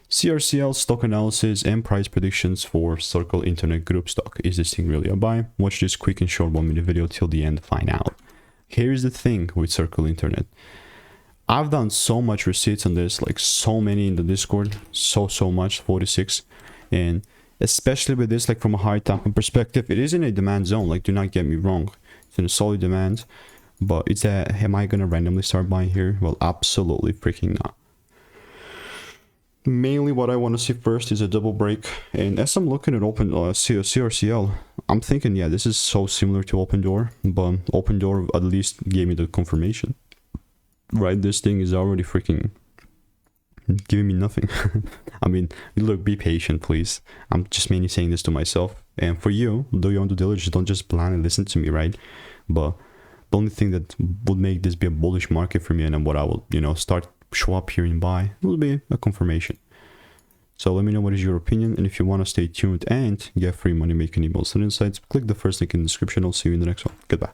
CRCL stock analysis and price predictions for Circle Internet Group stock. Is this thing really a buy? Watch this quick and short 1-minute video till the end to find out. Here's the thing with Circle Internet. I've done so much receipts on this, like so many in the Discord, so much, 46. And especially with this, like from a high time perspective, it is in a demand zone, like do not get me wrong. It's in a solid demand, but it's a, am I gonna randomly start buying here? Well, absolutely freaking not. Mainly what I want to see first is a double break, and as I'm looking at CRCL, I'm thinking, yeah, this is so similar to Open Door, but Open Door at least gave me the confirmation, right? This thing is already freaking giving me nothing. I mean, look, be patient, please. I'm just mainly saying this to myself, and for you, do your own due diligence. Don't just blindly listen to me, right? But the only thing that would make this be a bullish market for me, and then what I will, you know, start show up here and buy, will be a confirmation. So let me know what is your opinion, and if you want to stay tuned and get free money making emails and insights, click the first link in the description. I'll see you in the next one. Goodbye.